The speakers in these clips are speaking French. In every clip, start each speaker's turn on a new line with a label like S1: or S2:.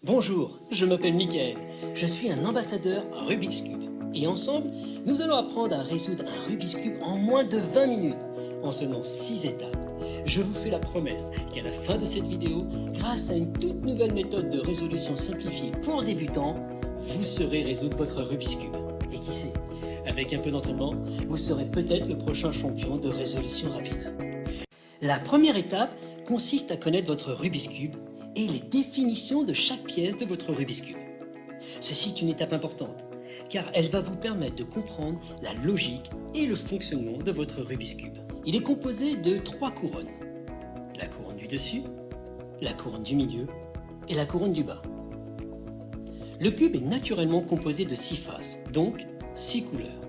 S1: Bonjour, je m'appelle Mickaël, je suis un ambassadeur Rubik's Cube et ensemble, nous allons apprendre à résoudre un Rubik's Cube en moins de 20 minutes, en seulement 6 étapes. Je vous fais la promesse qu'à la fin de cette vidéo, grâce à une toute nouvelle méthode de résolution simplifiée pour débutants, vous saurez résoudre votre Rubik's Cube. Et qui sait, avec un peu d'entraînement, vous serez peut-être le prochain champion de résolution rapide. La première étape consiste à connaître votre Rubik's Cube et les définitions de chaque pièce de votre Rubik's Cube. Ceci est une étape importante, car elle va vous permettre de comprendre la logique et le fonctionnement de votre Rubik's Cube. Il est composé de 3 couronnes. La couronne du dessus, la couronne du milieu et la couronne du bas. Le cube est naturellement composé de 6 faces, donc 6 couleurs.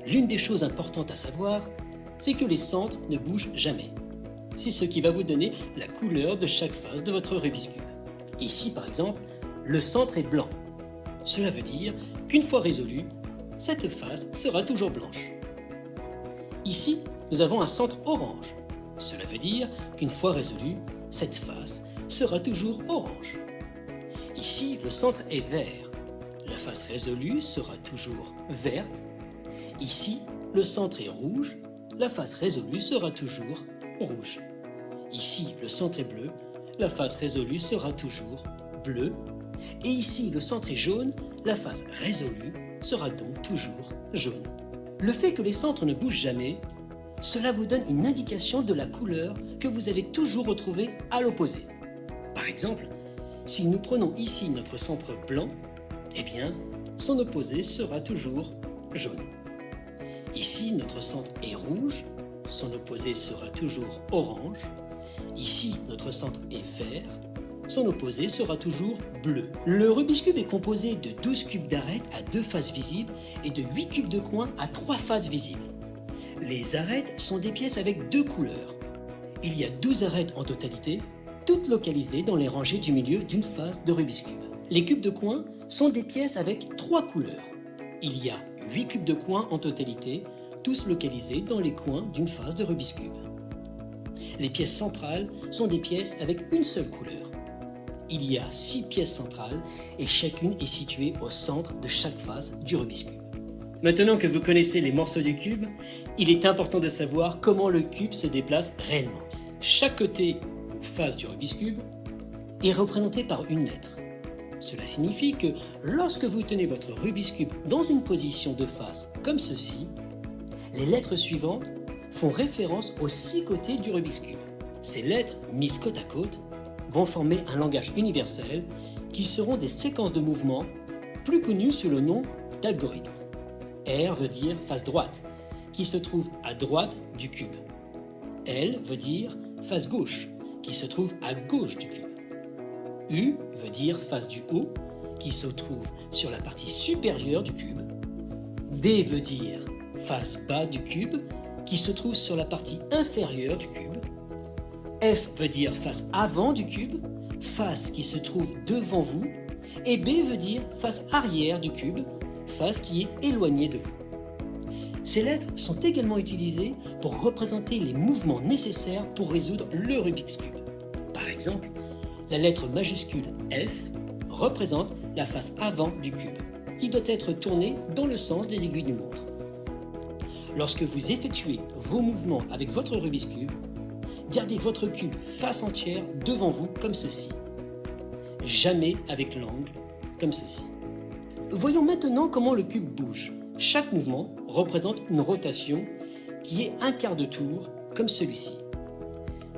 S1: L'une des choses importantes à savoir, c'est que les centres ne bougent jamais. C'est ce qui va vous donner la couleur de chaque face de votre Rubik's Cube. Ici, par exemple, le centre est blanc. Cela veut dire qu'une fois résolu, cette face sera toujours blanche. Ici, nous avons un centre orange. Cela veut dire qu'une fois résolu, cette face sera toujours orange. Ici, le centre est vert. La face résolue sera toujours verte. Ici, le centre est rouge. La face résolue sera toujours rouge. Ici, le centre est bleu, la face résolue sera toujours bleue. Et ici, le centre est jaune, la face résolue sera donc toujours jaune. Le fait que les centres ne bougent jamais, cela vous donne une indication de la couleur que vous allez toujours retrouver à l'opposé. Par exemple, si nous prenons ici notre centre blanc, eh bien, son opposé sera toujours jaune. Ici, notre centre est rouge, son opposé sera toujours orange. Ici, notre centre est vert, son opposé sera toujours bleu. Le Rubik's Cube est composé de 12 cubes d'arêtes à 2 faces visibles et de 8 cubes de coin à 3 faces visibles. Les arêtes sont des pièces avec 2 couleurs. Il y a 12 arêtes en totalité, toutes localisées dans les rangées du milieu d'une face de Rubik's Cube. Les cubes de coin sont des pièces avec 3 couleurs. Il y a 8 cubes de coin en totalité, tous localisés dans les coins d'une face de Rubik's Cube. Les pièces centrales sont des pièces avec une seule couleur. Il y a 6 pièces centrales et chacune est située au centre de chaque face du Rubik's Cube. Maintenant que vous connaissez les morceaux du cube, il est important de savoir comment le cube se déplace réellement. Chaque côté ou face du Rubik's Cube est représenté par une lettre. Cela signifie que lorsque vous tenez votre Rubik's Cube dans une position de face comme ceci, les lettres suivantes font référence aux 6 côtés du Rubik's Cube. Ces lettres, mises côte à côte, vont former un langage universel qui seront des séquences de mouvements plus connues sous le nom d'algorithmes. R veut dire face droite, qui se trouve à droite du cube. L veut dire face gauche, qui se trouve à gauche du cube. U veut dire face du haut, qui se trouve sur la partie supérieure du cube. D veut dire face bas du cube, qui se trouve sur la partie inférieure du cube. F veut dire face avant du cube, face qui se trouve devant vous. Et B veut dire face arrière du cube, face qui est éloignée de vous. Ces lettres sont également utilisées pour représenter les mouvements nécessaires pour résoudre le Rubik's Cube. Par exemple, la lettre majuscule F représente la face avant du cube, qui doit être tournée dans le sens des aiguilles d'une montre. Lorsque vous effectuez vos mouvements avec votre Rubik's Cube, gardez votre cube face entière devant vous comme ceci. Jamais avec l'angle comme ceci. Voyons maintenant comment le cube bouge. Chaque mouvement représente une rotation qui est un quart de tour comme celui-ci.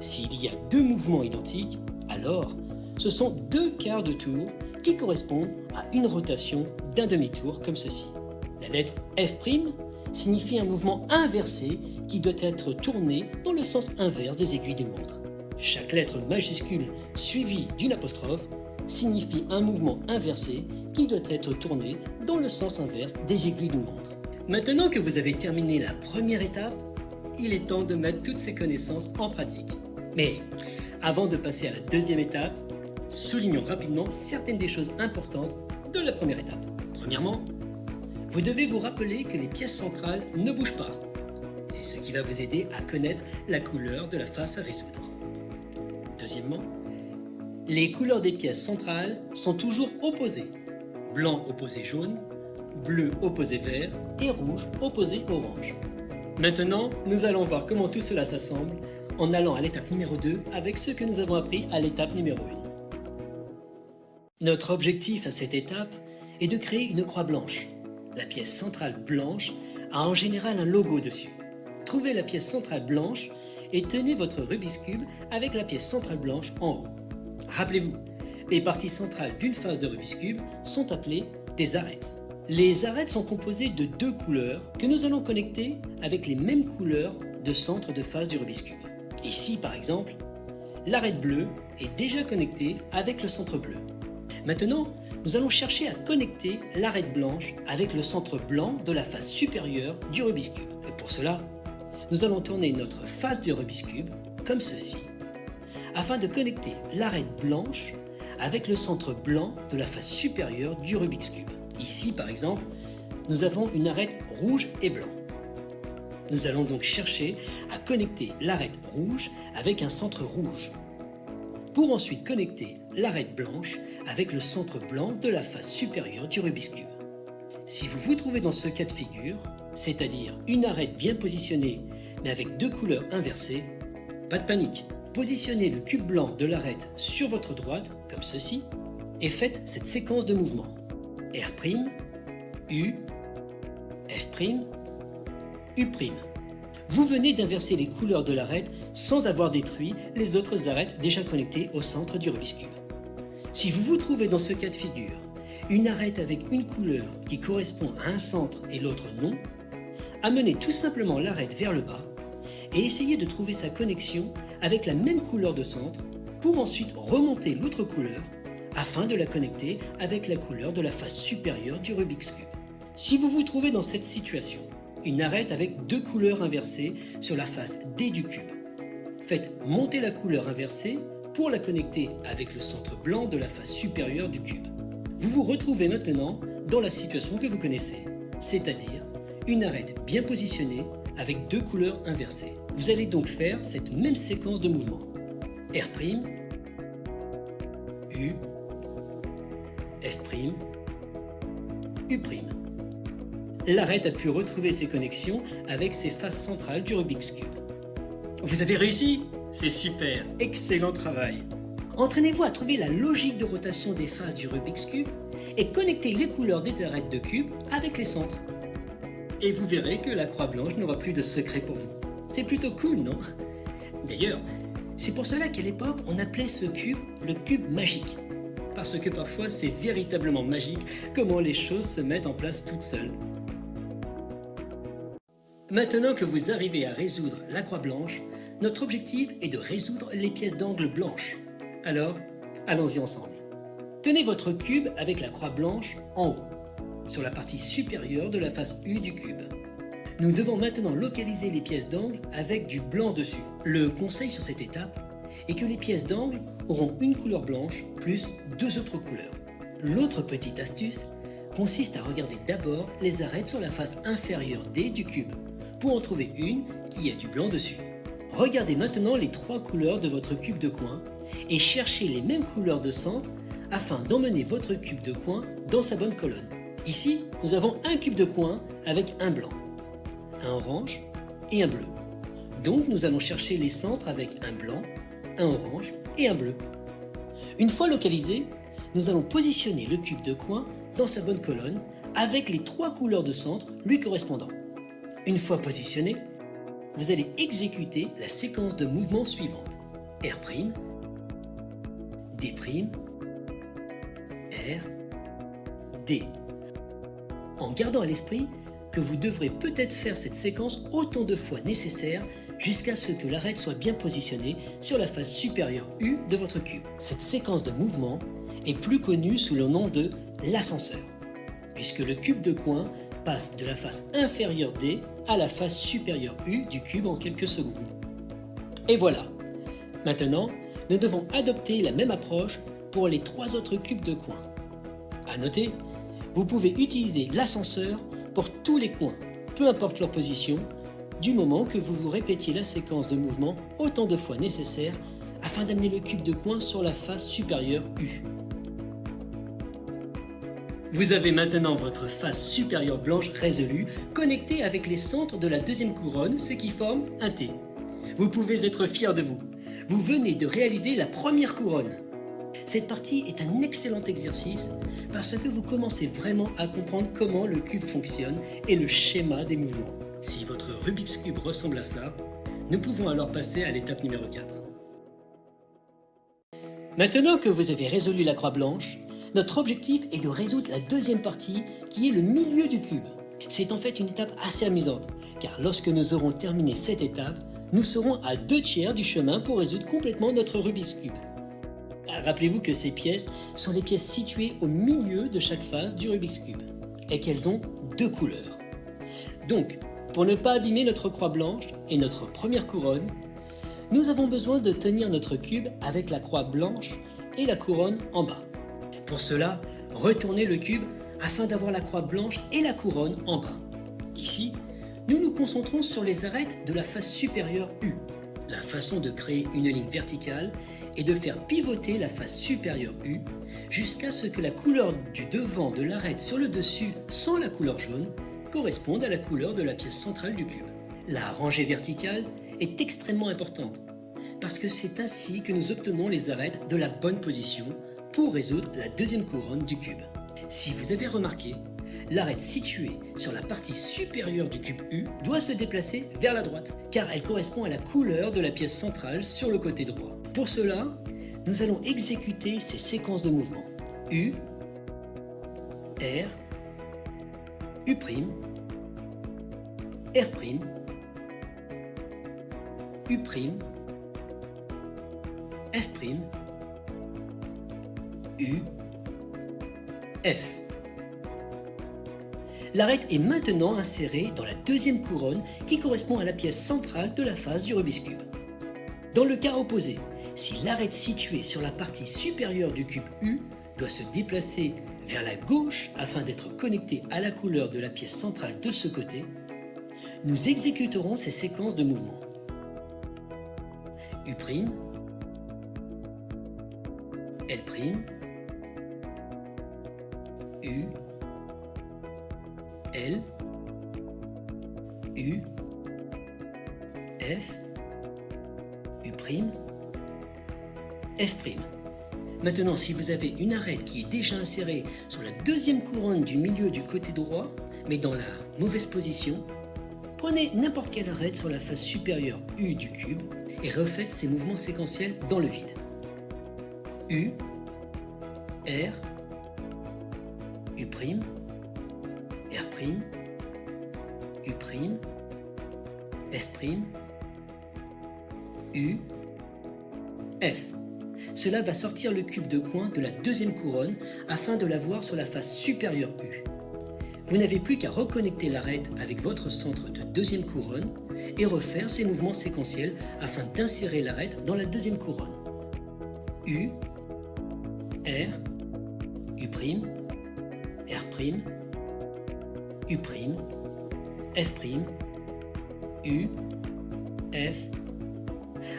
S1: S'il y a 2 mouvements identiques, alors ce sont 2 quarts de tour qui correspondent à une rotation d'un demi-tour comme ceci. La lettre F' signifie un mouvement inversé qui doit être tourné dans le sens inverse des aiguilles d'une montre. Chaque lettre majuscule suivie d'une apostrophe signifie un mouvement inversé qui doit être tourné dans le sens inverse des aiguilles d'une montre. Maintenant que vous avez terminé la première étape, il est temps de mettre toutes ces connaissances en pratique. Mais avant de passer à la deuxième étape, soulignons rapidement certaines des choses importantes de la première étape. Premièrement, vous devez vous rappeler que les pièces centrales ne bougent pas. C'est ce qui va vous aider à connaître la couleur de la face à résoudre. Deuxièmement, Les couleurs des pièces centrales sont toujours opposées. Blanc opposé jaune, bleu opposé vert et rouge opposé orange. Maintenant, nous allons voir comment tout cela s'assemble en allant à l'étape numéro 2 avec ce que nous avons appris à l'étape numéro 1. Notre objectif à cette étape est de créer une croix blanche. La pièce centrale blanche a en général un logo dessus. Trouvez la pièce centrale blanche et tenez votre Rubik's Cube avec la pièce centrale blanche en haut. Rappelez-vous, les parties centrales d'une face de Rubik's Cube sont appelées des arêtes. Les arêtes sont composées de deux couleurs que nous allons connecter avec les mêmes couleurs de centre de face du Rubik's Cube. Ici, par exemple, l'arête bleue est déjà connectée avec le centre bleu. Maintenant, nous allons chercher à connecter l'arête blanche avec le centre blanc de la face supérieure du Rubik's Cube. Et pour cela, nous allons tourner notre face du Rubik's Cube comme ceci, afin de connecter l'arête blanche avec le centre blanc de la face supérieure du Rubik's Cube. Ici, par exemple, nous avons une arête rouge et blanc. Nous allons donc chercher à connecter l'arête rouge avec un centre rouge, pour ensuite connecter l'arête blanche avec le centre blanc de la face supérieure du Rubik's Cube. Si vous vous trouvez dans ce cas de figure, c'est-à-dire une arête bien positionnée mais avec deux couleurs inversées, pas de panique. Positionnez le cube blanc de l'arête sur votre droite, comme ceci, et faites cette séquence de mouvements. R', U, F', U'. Vous venez d'inverser les couleurs de l'arête sans avoir détruit les autres arêtes déjà connectées au centre du Rubik's Cube. Si vous vous trouvez dans ce cas de figure, une arête avec une couleur qui correspond à un centre et l'autre non, amenez tout simplement l'arête vers le bas et essayez de trouver sa connexion avec la même couleur de centre pour ensuite remonter l'autre couleur afin de la connecter avec la couleur de la face supérieure du Rubik's Cube. Si vous vous trouvez dans cette situation, une arête avec deux couleurs inversées sur la face D du cube, faites monter la couleur inversée pour la connecter avec le centre blanc de la face supérieure du cube. Vous vous retrouvez maintenant dans la situation que vous connaissez, c'est-à-dire une arête bien positionnée avec deux couleurs inversées. Vous allez donc faire cette même séquence de mouvements. R', U, F', U'. L'arête a pu retrouver ses connexions avec ses faces centrales du Rubik's Cube. Vous avez réussi? C'est super, excellent travail. Entraînez-vous à trouver la logique de rotation des faces du Rubik's Cube et connectez les couleurs des arêtes de cube avec les centres. Et vous verrez que la croix blanche n'aura plus de secret pour vous. C'est plutôt cool, non? D'ailleurs, c'est pour cela qu'à l'époque, on appelait ce cube le cube magique. Parce que parfois, c'est véritablement magique comment les choses se mettent en place toutes seules. Maintenant que vous arrivez à résoudre la croix blanche, notre objectif est de résoudre les pièces d'angle blanches. Alors, allons-y ensemble. Tenez votre cube avec la croix blanche en haut, sur la partie supérieure de la face U du cube. Nous devons maintenant localiser les pièces d'angle avec du blanc dessus. Le conseil sur cette étape est que les pièces d'angle auront une couleur blanche plus deux autres couleurs. L'autre petite astuce consiste à regarder d'abord les arêtes sur la face inférieure D du cube, pour en trouver une qui a du blanc dessus. Regardez maintenant les trois couleurs de votre cube de coin et cherchez les mêmes couleurs de centre afin d'emmener votre cube de coin dans sa bonne colonne. Ici, nous avons un cube de coin avec un blanc, un orange et un bleu. Donc nous allons chercher les centres avec un blanc, un orange et un bleu. Une fois localisé, nous allons positionner le cube de coin dans sa bonne colonne avec les trois couleurs de centre lui correspondant. Une fois positionné, vous allez exécuter la séquence de mouvements suivante. R', D', R, D. En gardant à l'esprit que vous devrez peut-être faire cette séquence autant de fois nécessaire jusqu'à ce que l'arête soit bien positionnée sur la face supérieure U de votre cube. Cette séquence de mouvement est plus connue sous le nom de l'ascenseur, puisque le cube de coin passe de la face inférieure D à la face supérieure U du cube en quelques secondes. Et voilà. Maintenant, nous devons adopter la même approche pour les trois autres cubes de coin. À noter, vous pouvez utiliser l'ascenseur pour tous les coins, peu importe leur position, du moment que vous vous répétiez la séquence de mouvement autant de fois nécessaire afin d'amener le cube de coin sur la face supérieure U. Vous avez maintenant votre face supérieure blanche résolue, connectée avec les centres de la deuxième couronne, ce qui forme un T. Vous pouvez être fiers de vous. Vous venez de réaliser la première couronne. Cette partie est un excellent exercice parce que vous commencez vraiment à comprendre comment le cube fonctionne et le schéma des mouvements. Si votre Rubik's Cube ressemble à ça, nous pouvons alors passer à l'étape numéro 4. Maintenant que vous avez résolu la croix blanche, notre objectif est de résoudre la deuxième partie qui est le milieu du cube. C'est en fait une étape assez amusante car lorsque nous aurons terminé cette étape, nous serons à 2/3 du chemin pour résoudre complètement notre Rubik's Cube. Rappelez-vous que ces pièces sont les pièces situées au milieu de chaque face du Rubik's Cube et qu'elles ont 2 couleurs. Donc, pour ne pas abîmer notre croix blanche et notre première couronne, nous avons besoin de tenir notre cube avec la croix blanche et la couronne en bas. Pour cela, retournez le cube afin d'avoir la croix blanche et la couronne en bas. Ici, nous nous concentrons sur les arêtes de la face supérieure U. La façon de créer une ligne verticale est de faire pivoter la face supérieure U jusqu'à ce que la couleur du devant de l'arête sur le dessus sans la couleur jaune corresponde à la couleur de la pièce centrale du cube. La rangée verticale est extrêmement importante parce que c'est ainsi que nous obtenons les arêtes de la bonne position pour résoudre la deuxième couronne du cube. Si vous avez remarqué, l'arête située sur la partie supérieure du cube U doit se déplacer vers la droite, car elle correspond à la couleur de la pièce centrale sur le côté droit. Pour cela, nous allons exécuter ces séquences de mouvements. U, R, U', R', U', F', U, F. L'arête est maintenant insérée dans la deuxième couronne qui correspond à la pièce centrale de la face du Rubik's Cube. Dans le cas opposé, si l'arête située sur la partie supérieure du cube U doit se déplacer vers la gauche afin d'être connectée à la couleur de la pièce centrale de ce côté, nous exécuterons ces séquences de mouvements. U', L', U, L, U, F, U', F'. Maintenant, si vous avez une arête qui est déjà insérée sur la deuxième couronne du milieu du côté droit, mais dans la mauvaise position, prenez n'importe quelle arête sur la face supérieure U du cube et refaites ces mouvements séquentiels dans le vide. U, R, U', R', U', F', U, F. Cela va sortir le cube de coin de la deuxième couronne afin de l'avoir sur la face supérieure U. Vous n'avez plus qu'à reconnecter l'arête avec votre centre de deuxième couronne et refaire ces mouvements séquentiels afin d'insérer l'arête dans la deuxième couronne. U, R, U', R', U', F', U, F.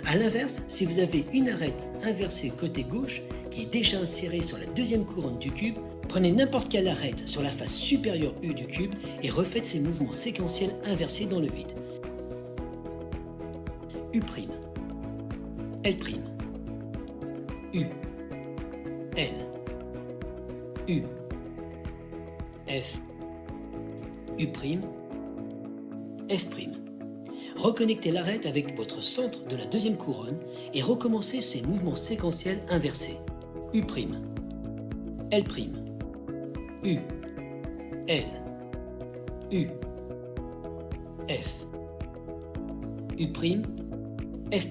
S1: A l'inverse, si vous avez une arête inversée côté gauche qui est déjà insérée sur la deuxième couronne du cube, prenez n'importe quelle arête sur la face supérieure U du cube et refaites ces mouvements séquentiels inversés dans le vide. U', L', U, L, U, F, U', F'. Reconnectez l'arête avec votre centre de la deuxième couronne et recommencez ces mouvements séquentiels inversés. U', L', U, L, U, F, U', F'.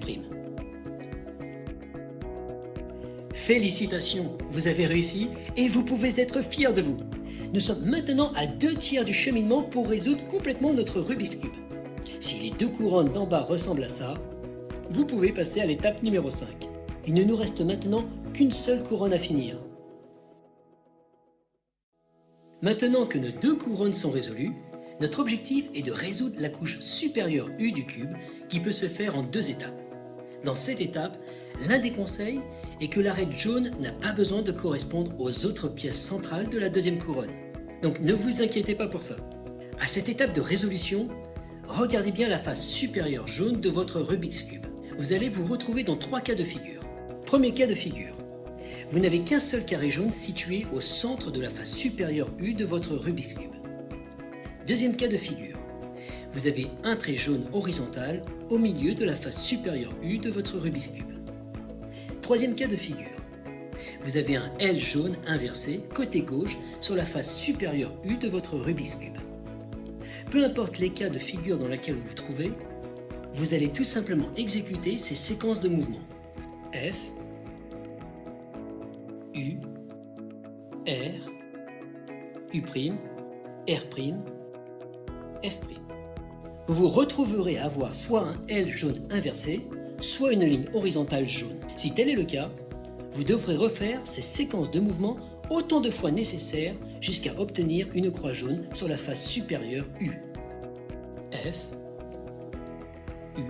S1: Félicitations, vous avez réussi et vous pouvez être fiers de vous. Nous sommes maintenant à 2/3 du cheminement pour résoudre complètement notre Rubik's Cube. Si les deux couronnes d'en bas ressemblent à ça, vous pouvez passer à l'étape numéro 5. Il ne nous reste maintenant qu'une seule couronne à finir. Maintenant que nos deux couronnes sont résolues, notre objectif est de résoudre la couche supérieure U du cube qui peut se faire en 2 étapes. Dans cette étape, l'un des conseils est que l'arête jaune n'a pas besoin de correspondre aux autres pièces centrales de la deuxième couronne. Donc ne vous inquiétez pas pour ça. À cette étape de résolution, regardez bien la face supérieure jaune de votre Rubik's Cube. Vous allez vous retrouver dans 3 cas de figure. Premier cas de figure. Vous n'avez qu'un seul carré jaune situé au centre de la face supérieure U de votre Rubik's Cube. Deuxième cas de figure. Vous avez un trait jaune horizontal au milieu de la face supérieure U de votre Rubik's Cube. Troisième cas de figure. Vous avez un L jaune inversé côté gauche sur la face supérieure U de votre Rubik's Cube. Peu importe les cas de figure dans lesquels vous vous trouvez, vous allez tout simplement exécuter ces séquences de mouvements. F, U, R, U', R', F'. Vous vous retrouverez à avoir soit un L jaune inversé, soit une ligne horizontale jaune. Si tel est le cas, vous devrez refaire ces séquences de mouvements autant de fois nécessaire jusqu'à obtenir une croix jaune sur la face supérieure U. F, U,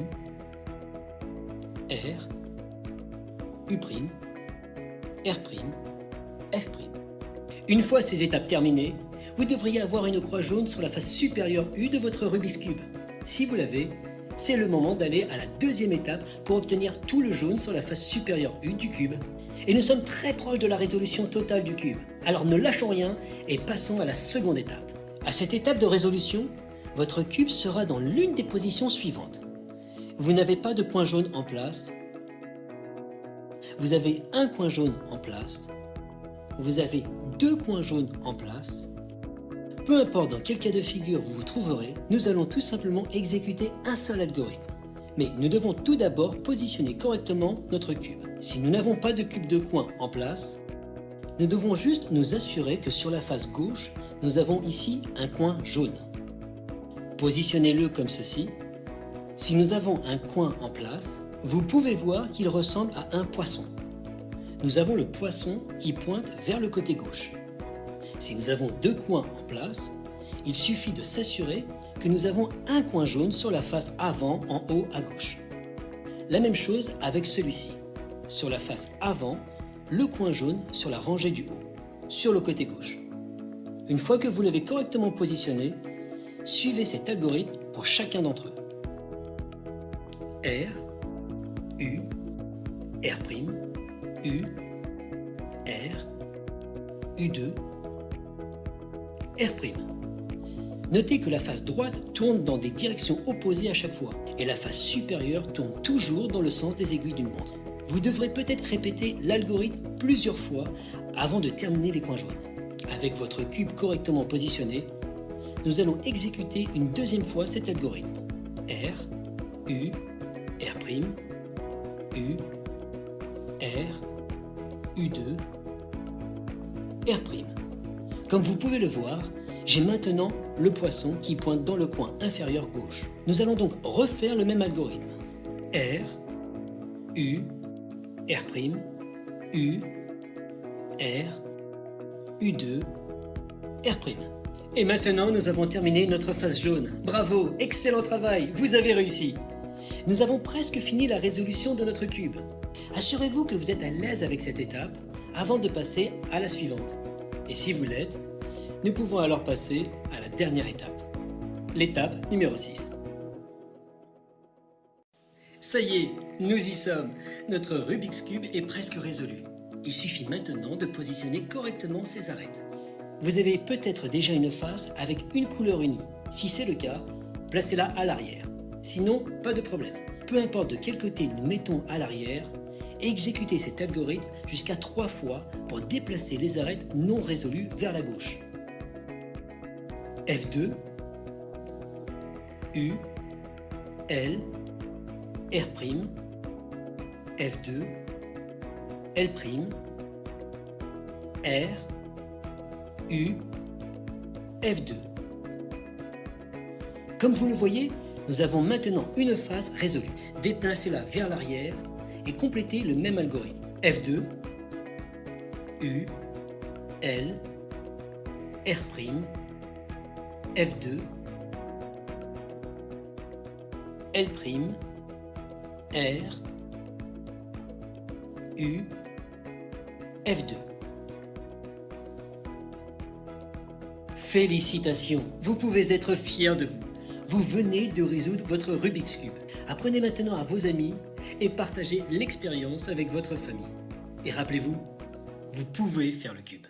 S1: R, U', R', F'. Une fois ces étapes terminées, vous devriez avoir une croix jaune sur la face supérieure U de votre Rubik's Cube. Si vous l'avez, c'est le moment d'aller à la deuxième étape pour obtenir tout le jaune sur la face supérieure U du cube. Et nous sommes très proches de la résolution totale du cube. Alors ne lâchons rien et passons à la seconde étape. À cette étape de résolution, votre cube sera dans l'une des positions suivantes. Vous n'avez pas de coin jaune en place. Vous avez un coin jaune en place. Vous avez 2 coins jaunes en place. Peu importe dans quel cas de figure vous vous trouverez, nous allons tout simplement exécuter un seul algorithme. Mais nous devons tout d'abord positionner correctement notre cube. Si nous n'avons pas de cube de coin en place, nous devons juste nous assurer que sur la face gauche, nous avons ici un coin jaune. Positionnez-le comme ceci. Si nous avons un coin en place, vous pouvez voir qu'il ressemble à un poisson. Nous avons le poisson qui pointe vers le côté gauche. Si nous avons 2 coins en place, il suffit de s'assurer que nous avons un coin jaune sur la face avant en haut à gauche. La même chose avec celui-ci. Sur la face avant, le coin jaune sur la rangée du haut, sur le côté gauche. Une fois que vous l'avez correctement positionné, suivez cet algorithme pour chacun d'entre eux. R, U, R', U, R, U2, R'. Notez que la face droite tourne dans des directions opposées à chaque fois et la face supérieure tourne toujours dans le sens des aiguilles d'une montre. Vous devrez peut-être répéter l'algorithme plusieurs fois avant de terminer les coins jaunes. Avec votre cube correctement positionné, nous allons exécuter une deuxième fois cet algorithme. R, U, R', U, R, U2, R'. Comme vous pouvez le voir, j'ai maintenant le poisson qui pointe dans le coin inférieur gauche. Nous allons donc refaire le même algorithme. R, U, R', U, R, U2, R'. Et maintenant, nous avons terminé notre face jaune. Bravo, excellent travail, vous avez réussi. Nous avons presque fini la résolution de notre cube. Assurez-vous que vous êtes à l'aise avec cette étape avant de passer à la suivante. Et si vous l'êtes, nous pouvons alors passer à la dernière étape, l'étape numéro 6. Ça y est, nous y sommes. Notre Rubik's Cube est presque résolu. Il suffit maintenant de positionner correctement ses arêtes. Vous avez peut-être déjà une face avec une couleur unie. Si c'est le cas, placez-la à l'arrière. Sinon, pas de problème. Peu importe de quel côté nous mettons à l'arrière, exécutez cet algorithme jusqu'à 3 fois pour déplacer les arêtes non résolues vers la gauche. F2, U, L, R', F2, L', R, U, F2. Comme vous le voyez, nous avons maintenant une face résolue. Déplacez-la vers l'arrière et complétez le même algorithme. F2, U, L, R', F2, L', R, U, F2. Félicitations, vous pouvez être fiers de vous. Vous venez de résoudre votre Rubik's Cube. Apprenez maintenant à vos amis et partagez l'expérience avec votre famille. Et rappelez-vous, vous pouvez faire le cube.